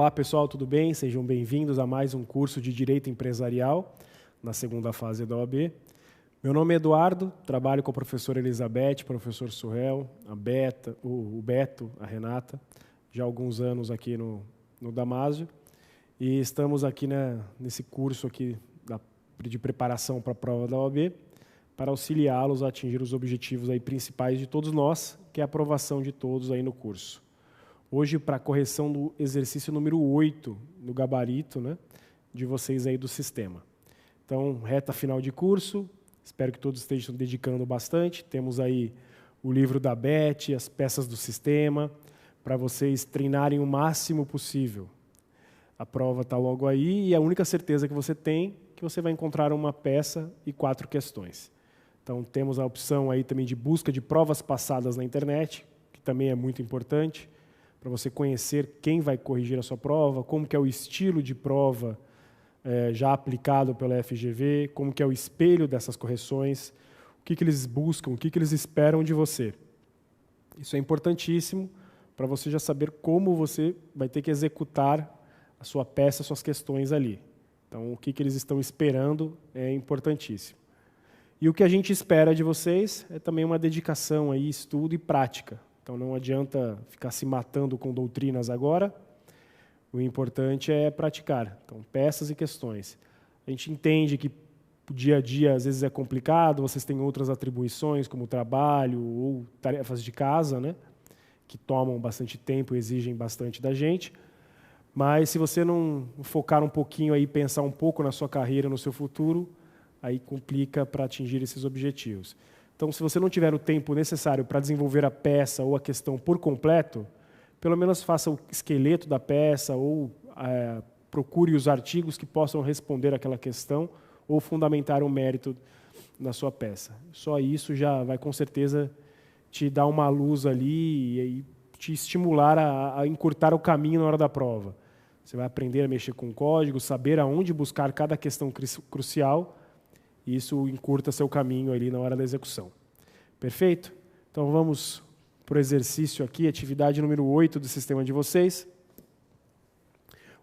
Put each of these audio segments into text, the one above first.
Olá pessoal, tudo bem? Sejam bem-vindos a mais um curso de Direito Empresarial, na segunda fase da OAB. Meu nome é Eduardo, trabalho com a professora Elizabeth, professor Surrel, a Beta, o Beto, a Renata, já há alguns anos aqui no Damásio, e estamos aqui nesse curso aqui de preparação para a prova da OAB, para auxiliá-los a atingir os objetivos aí principais de todos nós, que é a aprovação de todos aí no curso. Hoje, para a correção do exercício número 8, no gabarito, de vocês aí do sistema. Então, reta final de curso, espero que todos estejam dedicando bastante. Temos aí o livro da Beth, as peças do sistema, para vocês treinarem o máximo possível. A prova está logo aí e a única certeza que você tem é que você vai encontrar uma peça e 4 questões. Então, temos a opção aí também de busca de provas passadas na internet, que também é muito importante, para você conhecer quem vai corrigir a sua prova, como que é o estilo de prova já aplicado pela FGV, como que é o espelho dessas correções, o que eles buscam, o que eles esperam de você. Isso é importantíssimo para você já saber como você vai ter que executar a sua peça, as suas questões ali. Então, o que eles estão esperando é importantíssimo. E o que a gente espera de vocês é também uma dedicação aí, estudo e prática. Então, não adianta ficar se matando com doutrinas agora, o importante é praticar. Então, peças e questões. A gente entende que o dia a dia às vezes é complicado, vocês têm outras atribuições, como trabalho ou tarefas de casa, que tomam bastante tempo e exigem bastante da gente, mas se você não focar um pouquinho aí, pensar um pouco na sua carreira, no seu futuro, aí complica para atingir esses objetivos. Então, se você não tiver o tempo necessário para desenvolver a peça ou a questão por completo, pelo menos faça o esqueleto da peça ou procure os artigos que possam responder aquela questão ou fundamentar o mérito na sua peça. Só isso já vai, com certeza, te dar uma luz ali e te estimular a encurtar o caminho na hora da prova. Você vai aprender a mexer com o código, saber aonde buscar cada questão crucial, e isso encurta seu caminho ali na hora da execução. Perfeito? Então vamos para o exercício aqui, atividade número 8 do sistema de vocês.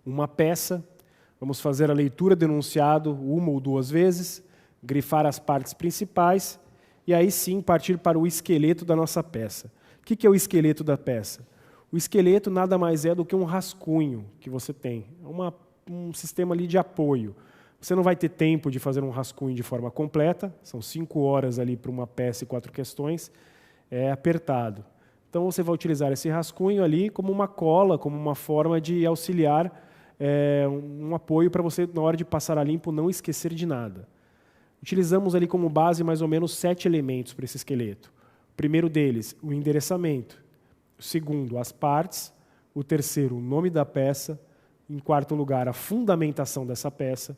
Uma peça, vamos fazer a leitura do enunciado 1 ou 2 vezes, grifar as partes principais e aí sim partir para o esqueleto da nossa peça. O que é o esqueleto da peça? O esqueleto nada mais é do que um rascunho que você tem, um sistema ali de apoio. Você não vai ter tempo de fazer um rascunho de forma completa, são 5 horas ali para uma peça e 4 questões, é apertado. Então você vai utilizar esse rascunho ali como uma cola, como uma forma de auxiliar, um apoio para você, na hora de passar a limpo, não esquecer de nada. Utilizamos ali como base mais ou menos 7 elementos para esse esqueleto. O primeiro deles, o endereçamento. O segundo, as partes. O terceiro, o nome da peça. Em quarto lugar, a fundamentação dessa peça.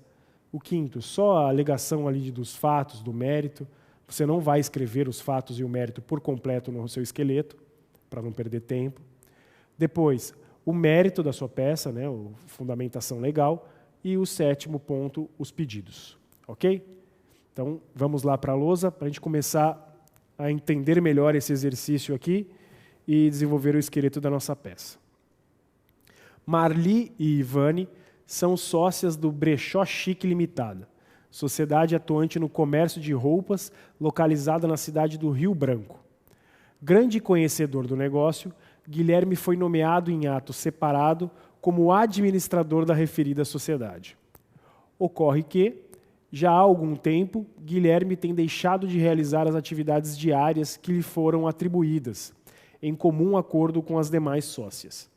O quinto, só a alegação ali dos fatos, do mérito. Você não vai escrever os fatos e o mérito por completo no seu esqueleto, para não perder tempo. Depois, o mérito da sua peça, a fundamentação legal. E o 7º ponto, os pedidos. Ok? Então, vamos lá para a lousa, para a gente começar a entender melhor esse exercício aqui e desenvolver o esqueleto da nossa peça. Marli e Ivane são sócias do Brechó Chique Limitada, sociedade atuante no comércio de roupas, localizada na cidade do Rio Branco. Grande conhecedor do negócio, Guilherme foi nomeado em ato separado como administrador da referida sociedade. Ocorre que, já há algum tempo, Guilherme tem deixado de realizar as atividades diárias que lhe foram atribuídas, em comum acordo com as demais sócias.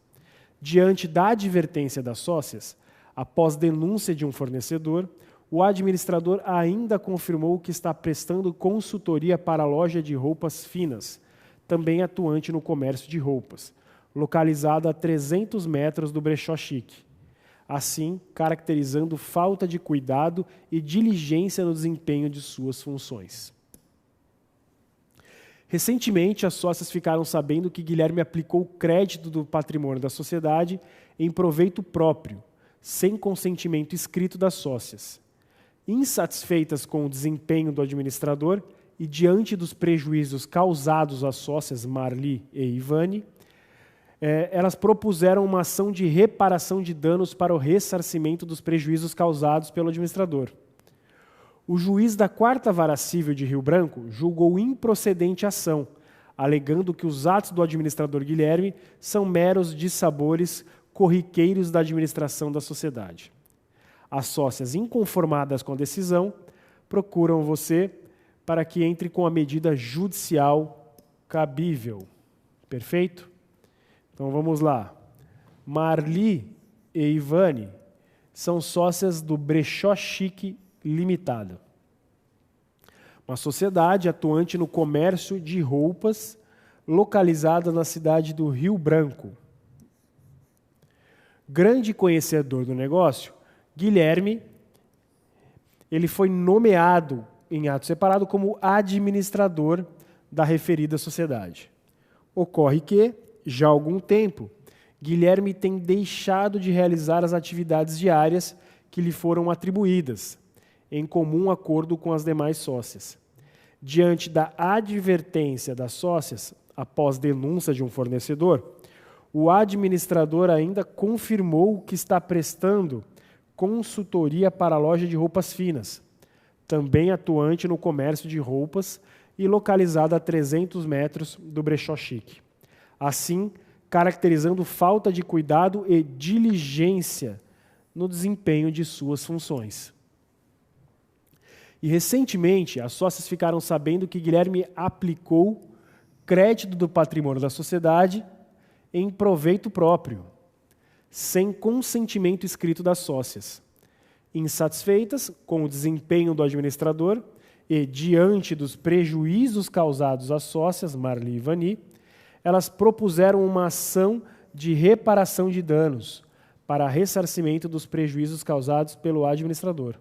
Diante da advertência das sócias, após denúncia de um fornecedor, o administrador ainda confirmou que está prestando consultoria para a loja de roupas finas, também atuante no comércio de roupas, localizada a 300 metros do Brechó Chique, assim caracterizando falta de cuidado e diligência no desempenho de suas funções. Recentemente, as sócias ficaram sabendo que Guilherme aplicou o crédito do patrimônio da sociedade em proveito próprio, sem consentimento escrito das sócias. Insatisfeitas com o desempenho do administrador e diante dos prejuízos causados às sócias Marli e Ivane, elas propuseram uma ação de reparação de danos para o ressarcimento dos prejuízos causados pelo administrador. O juiz da 4ª Vara Civil de Rio Branco julgou improcedente a ação, alegando que os atos do administrador Guilherme são meros dissabores corriqueiros da administração da sociedade. As sócias inconformadas com a decisão procuram você para que entre com a medida judicial cabível. Perfeito? Então vamos lá. Marli e Ivane são sócias do Brechó Chique Limitada, uma sociedade atuante no comércio de roupas localizada na cidade do Rio Branco. Grande conhecedor do negócio, Guilherme, ele foi nomeado em ato separado como administrador da referida sociedade. Ocorre que, já há algum tempo, Guilherme tem deixado de realizar as atividades diárias que lhe foram atribuídas, em comum acordo com as demais sócias. Diante da advertência das sócias, após denúncia de um fornecedor, o administrador ainda confirmou que está prestando consultoria para a loja de roupas finas, também atuante no comércio de roupas e localizada a 300 metros do Brechó Chique. Assim, caracterizando falta de cuidado e diligência no desempenho de suas funções. E recentemente, as sócias ficaram sabendo que Guilherme aplicou crédito do patrimônio da sociedade em proveito próprio, sem consentimento escrito das sócias. Insatisfeitas com o desempenho do administrador e diante dos prejuízos causados às sócias, Marli e Ivani, elas propuseram uma ação de reparação de danos para ressarcimento dos prejuízos causados pelo administrador.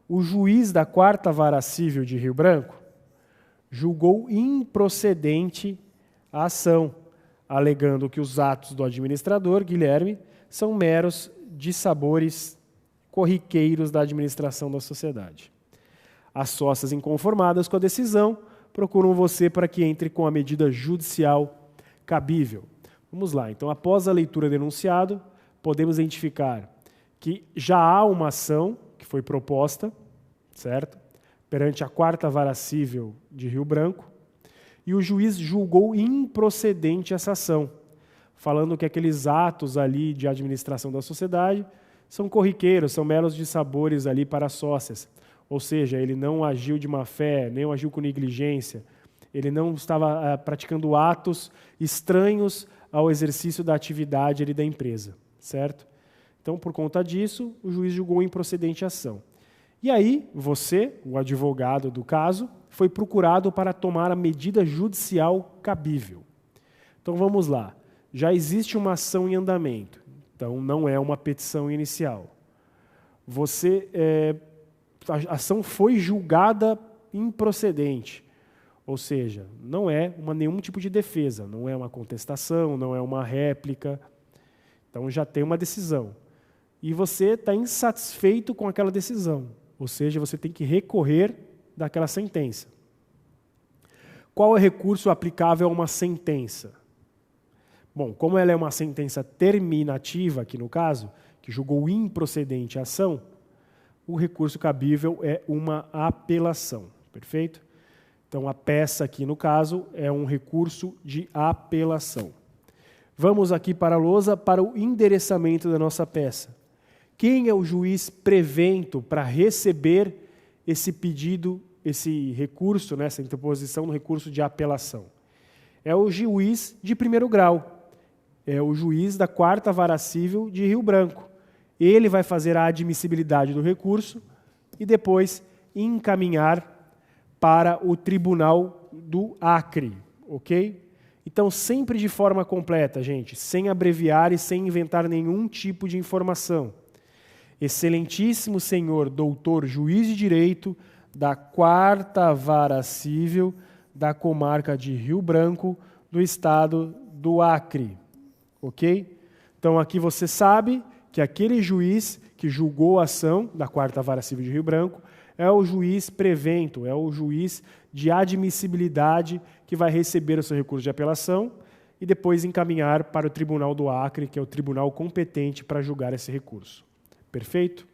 O juiz da 4ª Vara Civil de Rio Branco julgou improcedente a ação, alegando que os atos do administrador, Guilherme, são meros dissabores corriqueiros da administração da sociedade. As sócias inconformadas com a decisão procuram você para que entre com a medida judicial cabível. Vamos lá, então, após a leitura do enunciado, podemos identificar que já há uma ação que foi proposta, certo? Perante a 4ª Vara Civil de Rio Branco, e o juiz julgou improcedente essa ação, falando que aqueles atos ali de administração da sociedade são corriqueiros, são meros dissabores ali para as sócias. Ou seja, ele não agiu de má fé, nem agiu com negligência, ele não estava praticando atos estranhos ao exercício da atividade ali da empresa, certo? Então, por conta disso, o juiz julgou improcedente a ação. E aí, você, o advogado do caso, foi procurado para tomar a medida judicial cabível. Então, vamos lá. Já existe uma ação em andamento, então não é uma petição inicial. A ação foi julgada improcedente, ou seja, não é nenhum tipo de defesa, não é uma contestação, não é uma réplica. Então, já tem uma decisão. E você está insatisfeito com aquela decisão, ou seja, você tem que recorrer daquela sentença. Qual é o recurso aplicável a uma sentença? Bom, como ela é uma sentença terminativa, aqui no caso, que julgou improcedente a ação, o recurso cabível é uma apelação, perfeito? Então, a peça aqui, no caso, é um recurso de apelação. Vamos aqui para a lousa para o endereçamento da nossa peça. Quem é o juiz prevento para receber esse pedido, esse recurso, né, essa interposição no recurso de apelação? É o juiz de primeiro grau, é o juiz da 4ª Vara Civil de Rio Branco. Ele vai fazer a admissibilidade do recurso e depois encaminhar para o Tribunal do Acre, ok? Então, sempre de forma completa, gente, sem abreviar e sem inventar nenhum tipo de informação. Excelentíssimo senhor doutor juiz de direito da 4ª Vara Civil da comarca de Rio Branco, do estado do Acre. Ok? Então, aqui você sabe que aquele juiz que julgou a ação da 4ª Vara Civil de Rio Branco é o juiz prevento, é o juiz de admissibilidade que vai receber o seu recurso de apelação e depois encaminhar para o Tribunal do Acre, que é o tribunal competente para julgar esse recurso. Perfeito?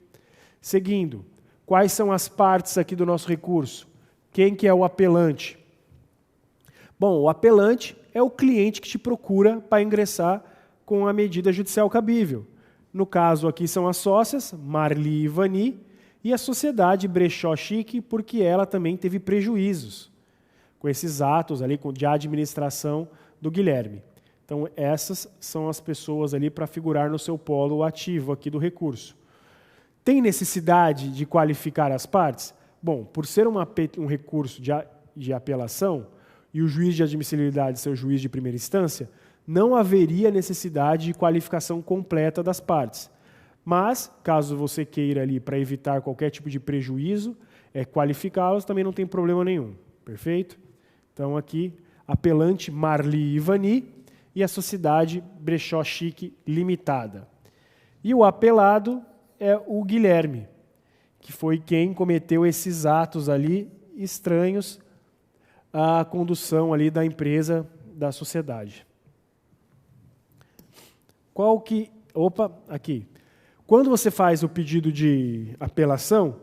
Seguindo, quais são as partes aqui do nosso recurso? Quem que é o apelante? Bom, o apelante é o cliente que te procura para ingressar com a medida judicial cabível. No caso aqui são as sócias, Marli e Vani, e a sociedade Brechó Chique, porque ela também teve prejuízos com esses atos ali de administração do Guilherme. Então, essas são as pessoas ali para figurar no seu polo ativo aqui do recurso. Tem necessidade de qualificar as partes? Bom, por ser um recurso de apelação e o juiz de admissibilidade ser o juiz de primeira instância, não haveria necessidade de qualificação completa das partes. Mas, caso você queira ali, para evitar qualquer tipo de prejuízo, qualificá-las, também não tem problema nenhum. Perfeito? Então, aqui, apelante Marli e Vani e a sociedade Brechó Chique Limitada. E o apelado é o Guilherme, que foi quem cometeu esses atos ali estranhos à condução ali da empresa, da sociedade. Aqui. Quando você faz o pedido de apelação,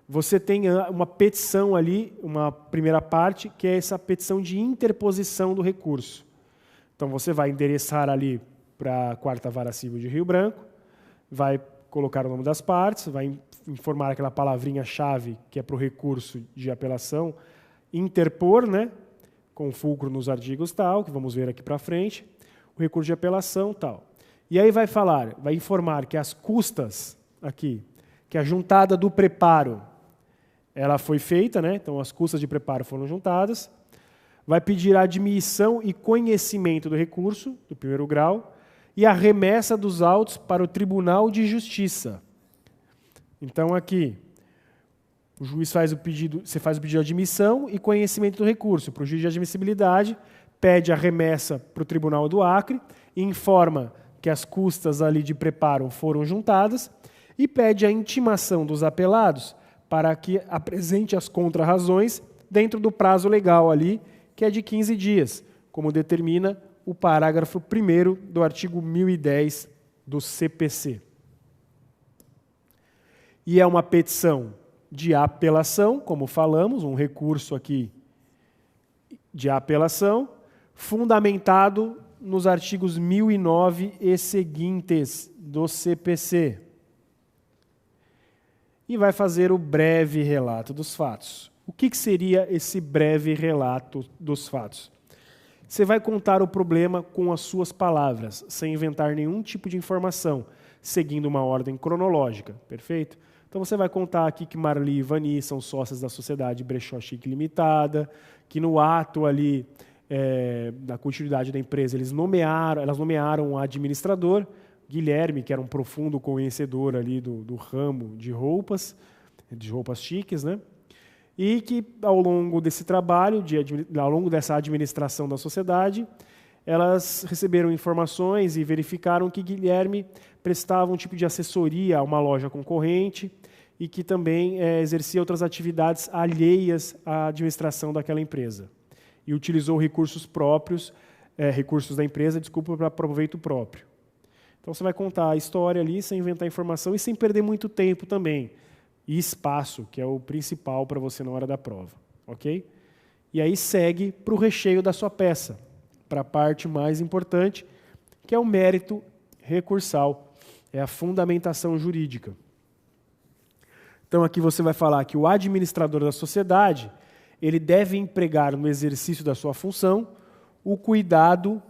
você tem uma petição ali, uma primeira parte, que é essa petição de interposição do recurso. Então, você vai endereçar ali para a 4ª Vara Civil de Rio Branco, vai colocar o nome das partes, vai informar aquela palavrinha-chave que é para o recurso de apelação, interpor, né, com fulcro nos artigos tal, que vamos ver aqui para frente, o recurso de apelação tal. E aí vai informar que as custas aqui, que a juntada do preparo, ela foi feita, né? Então as custas de preparo foram juntadas, vai pedir a admissão e conhecimento do recurso, do primeiro grau, e a remessa dos autos para o Tribunal de Justiça. Então aqui, o juiz faz o pedido, você faz o pedido de admissão e conhecimento do recurso. Para o juiz de admissibilidade, pede a remessa para o Tribunal do Acre, informa que as custas ali de preparo foram juntadas e pede a intimação dos apelados para que apresente as contrarrazões dentro do prazo legal ali, que é de 15 dias, como determina o parágrafo 1º do artigo 1010 do CPC. E é uma petição de apelação, como falamos, um recurso aqui de apelação, fundamentado nos artigos 1009 e seguintes do CPC. E vai fazer o breve relato dos fatos. O que seria esse breve relato dos fatos? Você vai contar o problema com as suas palavras, sem inventar nenhum tipo de informação, seguindo uma ordem cronológica, perfeito? Então você vai contar aqui que Marli e Vani são sócias da sociedade Brechó Chique Limitada, que no ato ali da continuidade da empresa, elas nomearam um administrador, Guilherme, que era um profundo conhecedor ali do ramo de roupas chiques, né? E que ao longo desse trabalho, ao longo dessa administração da sociedade, elas receberam informações e verificaram que Guilherme prestava um tipo de assessoria a uma loja concorrente e que também exercia outras atividades alheias à administração daquela empresa. E utilizou recursos da empresa, para proveito próprio. Então você vai contar a história ali, sem inventar informação e sem perder muito tempo também. E espaço, que é o principal para você na hora da prova. Ok? E aí segue para o recheio da sua peça, para a parte mais importante, que é o mérito recursal, é a fundamentação jurídica. Então aqui você vai falar que o administrador da sociedade, ele deve empregar no exercício da sua função o cuidado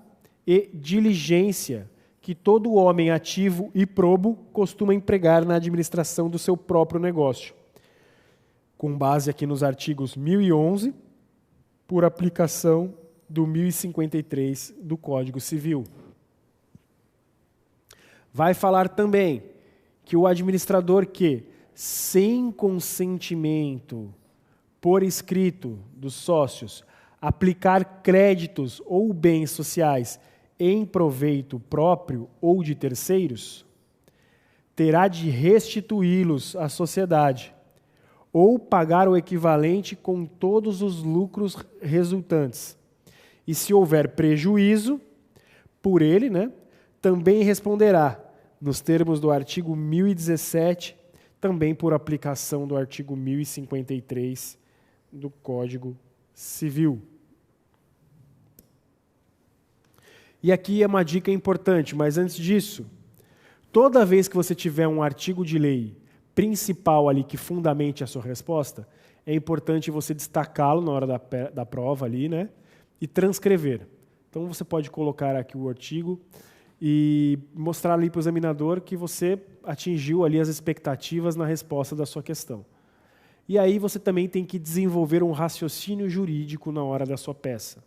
e diligência que todo homem ativo e probo costuma empregar na administração do seu próprio negócio, com base aqui nos artigos 1011, por aplicação do 1053 do Código Civil. Vai falar também que o administrador que, sem consentimento por escrito dos sócios, aplicar créditos ou bens sociais em proveito próprio ou de terceiros, terá de restituí-los à sociedade ou pagar o equivalente com todos os lucros resultantes. E se houver prejuízo, por ele, né? Também responderá, nos termos do artigo 1017, também por aplicação do artigo 1053 do Código Civil. E aqui é uma dica importante, mas antes disso, toda vez que você tiver um artigo de lei principal ali que fundamente a sua resposta, é importante você destacá-lo na hora da prova ali, né? E transcrever. Então você pode colocar aqui o artigo e mostrar ali para o examinador que você atingiu ali as expectativas na resposta da sua questão. E aí você também tem que desenvolver um raciocínio jurídico na hora da sua peça.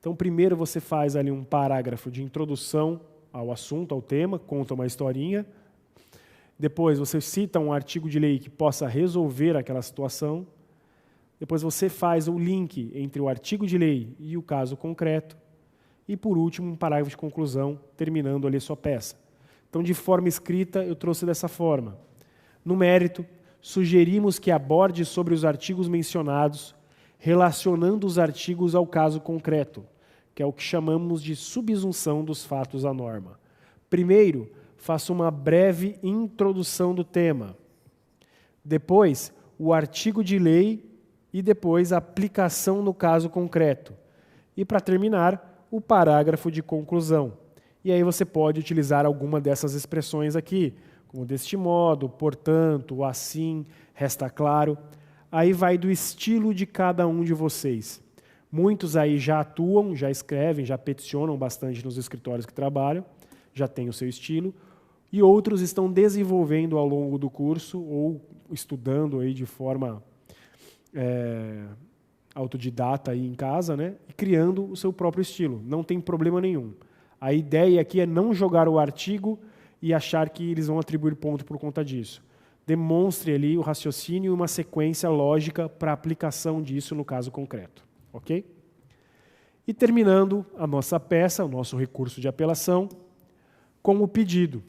Então primeiro você faz ali um parágrafo de introdução ao assunto, ao tema, conta uma historinha. Depois você cita um artigo de lei que possa resolver aquela situação. Depois você faz o link entre o artigo de lei e o caso concreto. E, por último, um parágrafo de conclusão, terminando ali a sua peça. Então, de forma escrita, eu trouxe dessa forma. No mérito, sugerimos que aborde sobre os artigos mencionados, relacionando os artigos ao caso concreto, que é o que chamamos de subsunção dos fatos à norma. Primeiro, faça uma breve introdução do tema. Depois, o artigo de lei e depois a aplicação no caso concreto. E, para terminar, o parágrafo de conclusão. E aí você pode utilizar alguma dessas expressões aqui, como deste modo, portanto, assim, resta claro. Aí vai do estilo de cada um de vocês. Muitos aí já atuam, já escrevem, já peticionam bastante nos escritórios que trabalham, já têm o seu estilo, e outros estão desenvolvendo ao longo do curso ou estudando aí de forma autodidata aí em casa, né? E criando o seu próprio estilo. Não tem problema nenhum. A ideia aqui é não jogar o artigo e achar que eles vão atribuir ponto por conta disso. Demonstre ali o raciocínio e uma sequência lógica para a aplicação disso no caso concreto. Ok? E terminando a nossa peça, o nosso recurso de apelação, com o pedido.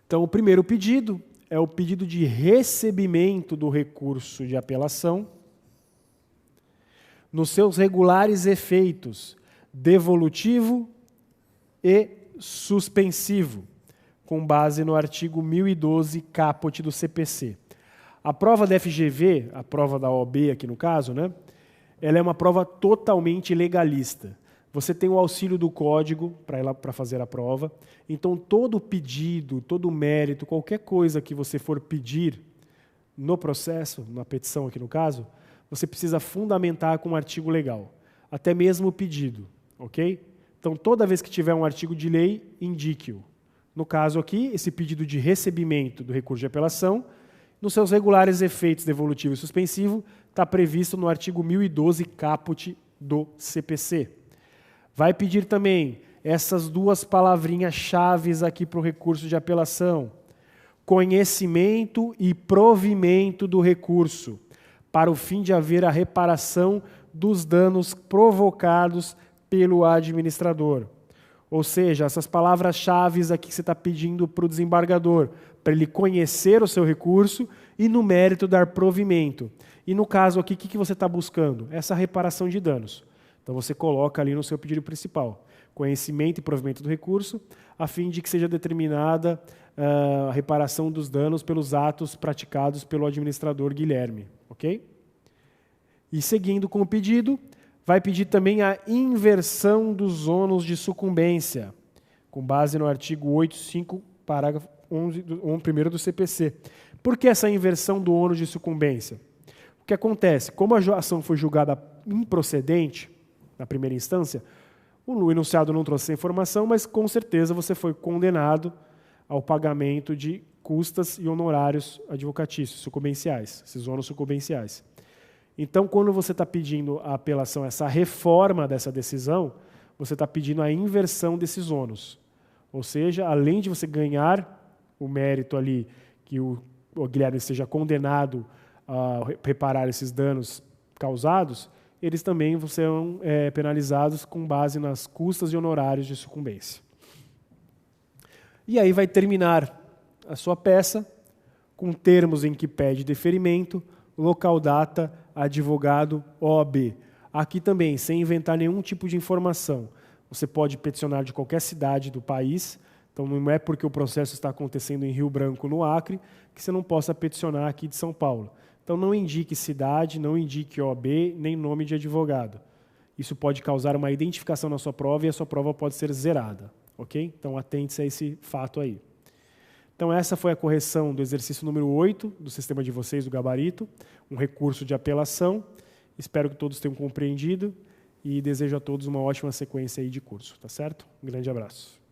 Então, o primeiro pedido é o pedido de recebimento do recurso de apelação nos seus regulares efeitos devolutivo e suspensivo, com base no artigo 1012, caput do CPC. A prova da FGV, a prova da OAB aqui no caso, né, ela é uma prova totalmente legalista. Você tem o auxílio do código para fazer a prova, então todo pedido, todo mérito, qualquer coisa que você for pedir no processo, na petição aqui no caso, você precisa fundamentar com um artigo legal, até mesmo o pedido, ok? Então, toda vez que tiver um artigo de lei, indique-o. No caso aqui, esse pedido de recebimento do recurso de apelação, nos seus regulares efeitos devolutivo e suspensivo, está previsto no artigo 1012, caput do CPC. Vai pedir também essas duas palavrinhas chaves aqui para o recurso de apelação. Conhecimento e provimento do recurso, para o fim de haver a reparação dos danos provocados pelo administrador. Ou seja, essas palavras-chave aqui que você está pedindo para o desembargador, para ele conhecer o seu recurso e, no mérito, dar provimento. E no caso aqui, o que você está buscando? Essa reparação de danos. Então você coloca ali no seu pedido principal, conhecimento e provimento do recurso, a fim de que seja determinada a reparação dos danos pelos atos praticados pelo administrador Guilherme. Ok? E seguindo com o pedido, vai pedir também a inversão dos ônus de sucumbência, com base no artigo 85, parágrafo 1º do CPC. Por que essa inversão do ônus de sucumbência? O que acontece? Como a ação foi julgada improcedente, na primeira instância, o enunciado não trouxe essa informação, mas com certeza você foi condenado ao pagamento de custas e honorários advocatícios, sucumbenciais, esses ônus sucumbenciais. Então, quando você está pedindo a apelação, essa reforma dessa decisão, você está pedindo a inversão desses ônus. Ou seja, além de você ganhar o mérito ali, que o Guilherme seja condenado a reparar esses danos causados, eles também serão penalizados com base nas custas e honorários de sucumbência. E aí vai terminar a sua peça com termos em que pede deferimento, local, data, advogado, OAB. Aqui também, sem inventar nenhum tipo de informação. Você pode peticionar de qualquer cidade do país. Então, não é porque o processo está acontecendo em Rio Branco, no Acre, que você não possa peticionar aqui de São Paulo. Então, não indique cidade, não indique OAB, nem nome de advogado. Isso pode causar uma identificação na sua prova e a sua prova pode ser zerada. Ok? Então, atente-se a esse fato aí. Então, essa foi a correção do exercício número 8 do sistema de vocês, do gabarito, um recurso de apelação. Espero que todos tenham compreendido e desejo a todos uma ótima sequência aí de curso. Tá certo? Um grande abraço.